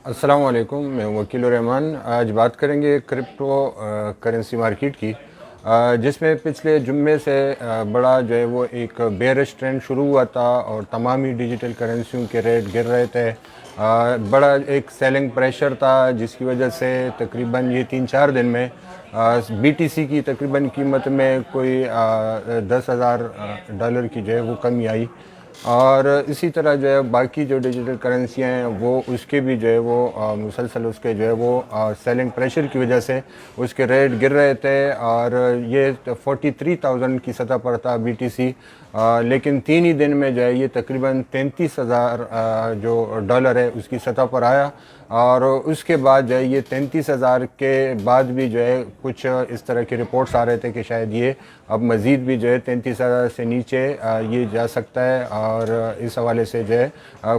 अस्सलाम वालेकुम, मैं वकील रहमान। आज बात करेंगे क्रिप्टो करेंसी मार्केट की, जिसमें पिछले जुम्मे से बड़ा जो है वो एक बेयरिश ट्रेंड शुरू हुआ था और तमाम ही डिजिटल करेंसियों के रेट गिर रहे थे। बड़ा एक सेलिंग प्रेशर था, जिसकी वजह से तकरीबन ये 3-4 दिन में BTC की तकरीबन कीमत में कोई $10,000 की जो है वो कमी आई। और इसी तरह जो है बाकी जो डिजिटल करेंसियाँ हैं वो उसके भी जो है वो मुसलसल उसके जो है वो सेलिंग प्रेशर की वजह से उसके रेट गिर रहे थे और ये 43,000 की सतह पर था BTC। लेकिन 3 ही दिन में जो है ये तकरीबन 33,000 जो डॉलर है उसकी सतह पर आया। और उसके बाद जो है ये 33,000 के बाद भी जो है कुछ इस तरह के रिपोर्ट्स आ रहे थे कि शायद ये अब मज़ीद भी जो है 33,000 से नीचे ये जा सकता है, और इस हवाले से जो है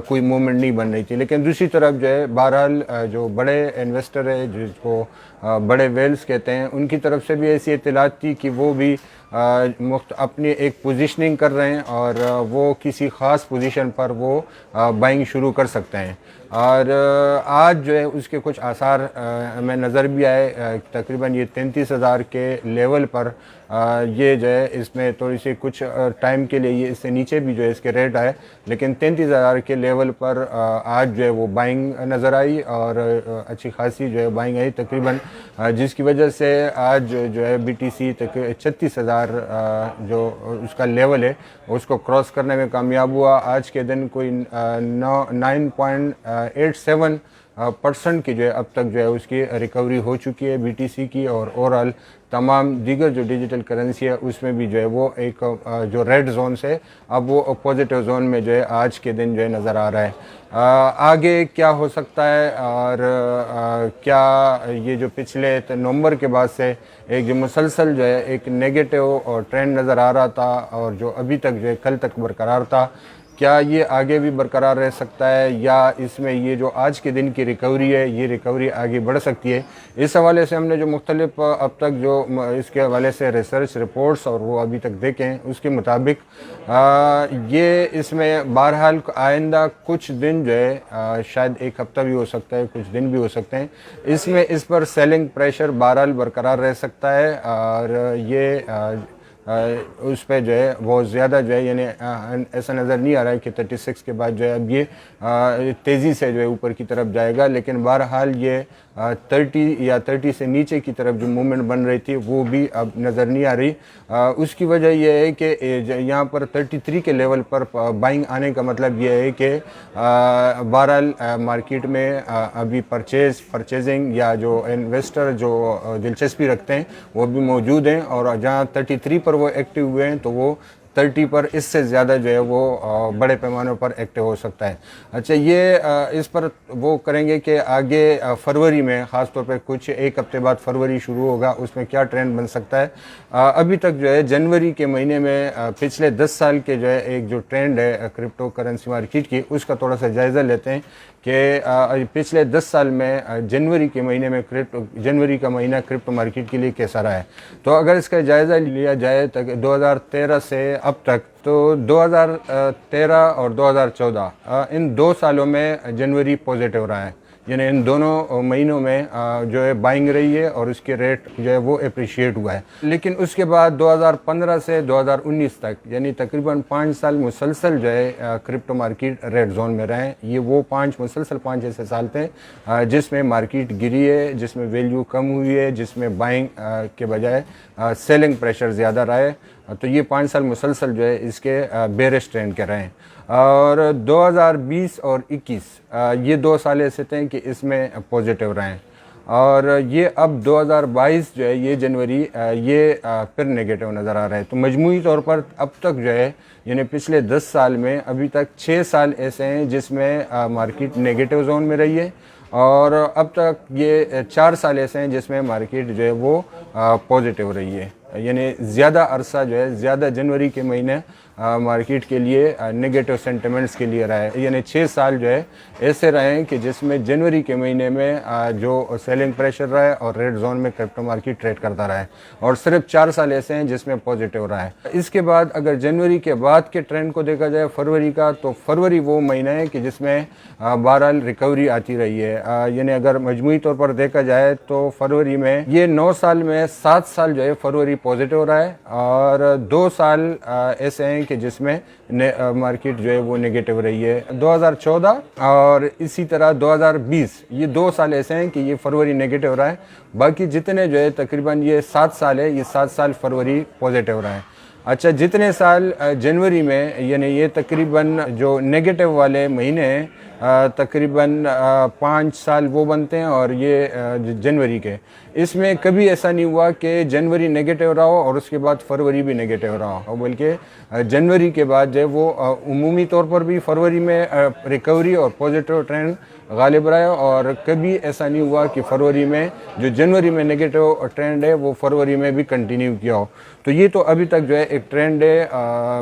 कोई मूवमेंट नहीं बन रही थी। लेकिन दूसरी तरफ जो है बहरहाल जो बड़े इन्वेस्टर है जिसको बड़े वेल्स कहते हैं, उनकी तरफ से भी ऐसी इत्तलात थी कि वो भी अपनी एक पोजीशनिंग कर रहे हैं और वो किसी ख़ास पोजीशन पर वो बाइंग शुरू कर सकते हैं। और आज जो है उसके कुछ आसार हमें नज़र भी आए। तकरीबन ये 33,000 के लेवल पर ये जो है इसमें थोड़ी सी कुछ टाइम के लिए ये इससे नीचे भी जो है इसके रेट आए, लेकिन 33,000 के लेवल पर आज जो है वो बाइंग नज़र आई और अच्छी खासी जो है बाइंग आई तकरीबन, जिसकी वजह से आज जो है BTC तक 36,000 जो उसका लेवल है उसको क्रॉस करने में कामयाब हुआ। आज के दिन कोई 9.87% की जो है अब तक जो है उसकी रिकवरी हो चुकी है BTC की, और ओवरऑल तमाम दीगर जो डिजिटल करेंसी है उसमें भी जो है वो एक जो रेड जोन से अब वो पॉजिटिव जोन में जो है आज के दिन जो है नज़र आ रहा है। आगे क्या हो सकता है और क्या ये जो पिछले नवंबर के बाद से एक जो मुसलसल जो है एक नेगेटिव और ट्रेंड नज़र आ रहा था और जो अभी तक जो है कल तक बरकरार था, क्या ये आगे भी बरकरार रह सकता है या इसमें ये जो आज के दिन की रिकवरी है ये रिकवरी आगे बढ़ सकती है। इस हवाले से हमने जो मुख्तलिफ अब तक जो इसके हवाले से रिसर्च रिपोर्ट्स और वो अभी तक देखें उसके मुताबिक ये इसमें बहरहाल आइंदा कुछ दिन जो है शायद एक हफ्ता भी हो सकता है, कुछ दिन भी हो सकते हैं, इसमें इस पर सेलिंग प्रेशर बहरहाल बरकरार रह सकता है। और ये उस पर जो है बहुत ज़्यादा जो है यानी ऐसा नज़र नहीं आ रहा है कि 36 के बाद जो है अब ये तेज़ी से जो है ऊपर की तरफ जाएगा, लेकिन बहरहाल ये 30 या 30 से नीचे की तरफ जो मूवमेंट बन रही थी वो भी अब नज़र नहीं आ रही। उसकी वजह यह है कि यहाँ पर 33 के लेवल पर बाइंग आने का मतलब यह है कि बहरहाल मार्केट में अभी परचेजिंग या जो इन्वेस्टर जो दिलचस्पी रखते हैं वो भी मौजूद हैं, और जहाँ 33 पर वो एक्टिव हुए हैं तो वो 30 पर इससे ज़्यादा जो है वो बड़े पैमाने पर एक्टिव हो सकता है। अच्छा, ये इस पर वो करेंगे कि आगे फरवरी में ख़ास तौर पे कुछ एक हफ्ते बाद फरवरी शुरू होगा, उसमें क्या ट्रेंड बन सकता है। अभी तक जो है जनवरी के महीने में पिछले 10 साल के जो है एक जो ट्रेंड है क्रिप्टो करेंसी मार्केट की उसका थोड़ा सा जायज़ा लेते हैं कि पिछले 10 साल में जनवरी के महीने में जनवरी का महीना क्रिप्टो मार्केट के लिए कैसा रहा है। तो अगर इसका जायज़ा लिया जाए तक 2013 से अब तक, तो 2013 और 2014 इन 2 सालों में जनवरी पॉजिटिव रहा है, यानी इन दोनों महीनों में जो है बाइंग रही है और उसके रेट जो है वो अप्रिशिएट हुआ है। लेकिन उसके बाद 2015 से 2019 तक यानी तकरीबन 5 साल मुसलसल जो है क्रिप्टो मार्केट रेड जोन में रहे। ये वो 5 ऐसे साल थे जिसमें मार्केट गिरी है, जिसमें वैल्यू कम हुई है, जिसमें बाइंग के बजाय सेलिंग प्रेशर ज़्यादा रहा है। तो ये 5 साल मुसलसल जो है इसके बेरिश ट्रेंड के रहे हैं। और 2020 और 21 ये 2 साल ऐसे थे कि इसमें पॉजिटिव रहे हैं, और ये अब 2022 जो है ये जनवरी ये फिर नेगेटिव नज़र आ रहा है। तो मजमूई तौर पर अब तक जो है यानी पिछले 10 साल में अभी तक 6 साल ऐसे हैं जिसमें मार्केट नेगेटिव जोन में रही है, और अब तक ये 4 साल ऐसे हैं जिसमें मार्केट जो है वो पॉजिटिव रही है। यानी ज़्यादा अरसा जो है ज़्यादा जनवरी के महीने मार्केट के लिए नेगेटिव सेंटिमेंट्स के लिए रहा है। यानी 6 साल जो है ऐसे रहे हैं कि जिसमें जनवरी के महीने में जो सेलिंग प्रेशर रहा है और रेड जोन में क्रिप्टो मार्केट ट्रेड करता रहा है, और सिर्फ 4 साल ऐसे हैं जिसमें पॉजिटिव रहा है। इसके बाद अगर जनवरी के बाद के ट्रेंड को देखा जाए फरवरी का, तो फरवरी वो महीना है कि जिसमें बहरहाल रिकवरी आती रही है। यानी अगर मजमूई तौर पर देखा जाए तो फरवरी में ये 9 साल में 7 साल जो है फरवरी पॉजिटिव रहा है, और 2 साल ऐसे हैं कि जिसमें मार्केट जो है वो नेगेटिव रही है। 2014 और इसी तरह 2020 ये 2 साल ऐसे हैं कि ये फरवरी नेगेटिव रहा है। बाकी जितने जो है तकरीबन ये 7 साल है, ये 7 साल फरवरी पॉजिटिव रहा है। अच्छा, जितने साल जनवरी में, यानी ये तकरीबन जो नेगेटिव वाले महीने हैं तकरीबन 5 साल वो बनते हैं, और ये जनवरी के, इसमें कभी ऐसा नहीं हुआ कि जनवरी नेगेटिव रहा हो और उसके बाद फरवरी भी नेगेटिव रहा हो, बल्कि जनवरी के बाद जो है वो उमूमी तौर पर भी फरवरी में रिकवरी और पॉजिटिव ट्रेंड गालिब रहा है, और कभी ऐसा नहीं हुआ कि फरवरी में जो जनवरी में नेगेटिव ट्रेंड है वो फरवरी में भी कंटिन्यू किया हो। तो ये तो अभी तक जो है एक ट्रेंड है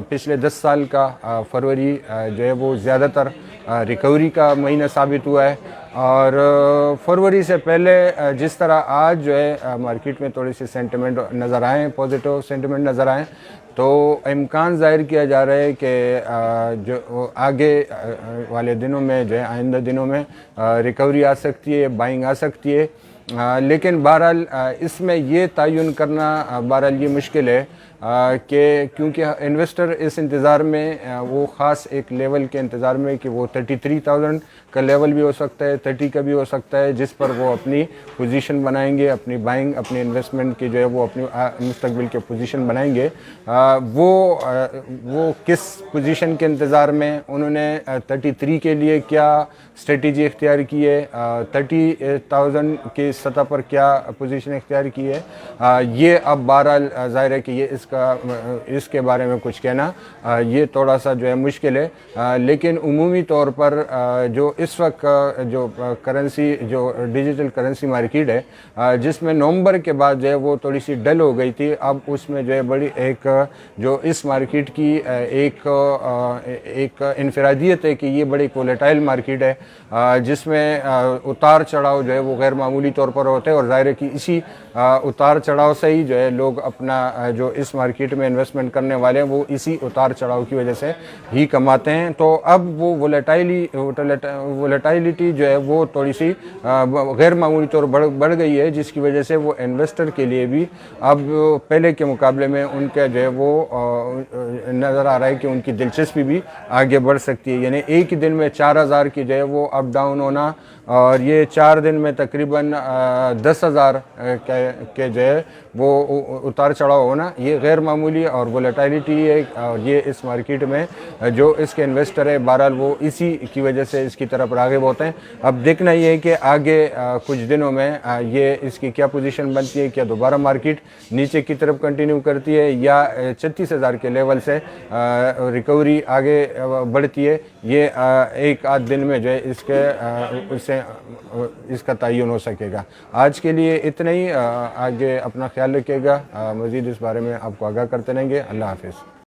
पिछले 10 साल का। फरवरी जो है वो ज़्यादातर रिकवरी का महीना साबित हुआ है, और फरवरी से पहले जिस तरह आज जो है मार्केट में थोड़ी सी सेंटिमेंट नज़र आए, पॉजिटिव सेंटिमेंट नज़र आए, तो इम्कान ज़ाहिर किया जा रहा है कि जो आगे वाले दिनों में जो है आइंदा दिनों में रिकवरी आ सकती है, बाइंग आ सकती है। लेकिन बहरहाल इसमें ये तयन करना बहरहाल ये मुश्किल है कि क्योंकि इन्वेस्टर इस इंतज़ार में वो ख़ास एक लेवल के इंतज़ार में कि वो 33,000 का लेवल भी हो सकता है, 30 का भी हो सकता है, जिस पर वो अपनी पोजीशन बनाएंगे, अपनी बाइंग, अपनी इन्वेस्टमेंट की जो है वो अपनी मुस्तकबिल के पोजीशन बनाएंगे। वो किस पोजीशन के इंतज़ार में उन्होंने 33 के लिए क्या स्ट्रेटजी इख्तियार की है, 30,000 की सतह पर क्या पोजीशन इख्तियार की है, ये अब बहरहाल ज़ाहिर है कि ये इसके बारे में कुछ कहना ये थोड़ा सा जो है मुश्किल है। लेकिन उमूमी तौर पर जो इस वक्त जो करेंसी, जो डिजिटल करेंसी मार्केट है, जिसमें नवंबर के बाद जो है वो थोड़ी सी डल हो गई थी, अब उसमें जो है बड़ी एक जो इस मार्केट की एक इनफरादियत है कि ये बड़ी वोलेटाइल मार्केट है, जिसमें उतार चढ़ाव जो है वो गैर मामूली तौर पर होते हैं, और ज़ाहिर है कि इसी उतार चढ़ाव से ही जो है लोग अपना जो इस मार्केट में इन्वेस्टमेंट करने वाले हैं वो इसी उतार चढ़ाव की वजह से ही कमाते हैं। तो अब वो वोलेटाइलिटी जो है वो थोड़ी सी गैर मामूली तौर बढ़ गई है, जिसकी वजह से वो इन्वेस्टर के लिए भी अब पहले के मुकाबले में उनका जो है वो नज़र आ रहा है कि उनकी दिलचस्पी भी आगे बढ़ सकती है। यानी एक ही दिन में 4,000 की जो है वो अप डाउन होना, और ये 4 दिन में तकरीबन 10,000 के जो है वो उतार चढ़ाव होना, ये गैर मामूली और वोलेटाइलिटी है, और ये इस मार्केट में जो इसके इन्वेस्टर है बहरहाल वो इसी की वजह से इसकी तरफ राग़िब होते हैं। अब देखना ये है कि आगे कुछ दिनों में ये इसकी क्या पोजीशन बनती है, क्या दोबारा मार्केट नीचे की तरफ कंटिन्यू करती है या 36,000 के लेवल से रिकवरी आगे बढ़ती है। ये एक आध दिन में जो है इसका तयन हो सकेगा। आज के लिए इतना ही। आगे अपना ख्याल रखिएगा, मज़ीद इस बारे में आपको आगाह करते रहेंगे। अल्लाह हाफ़िज़।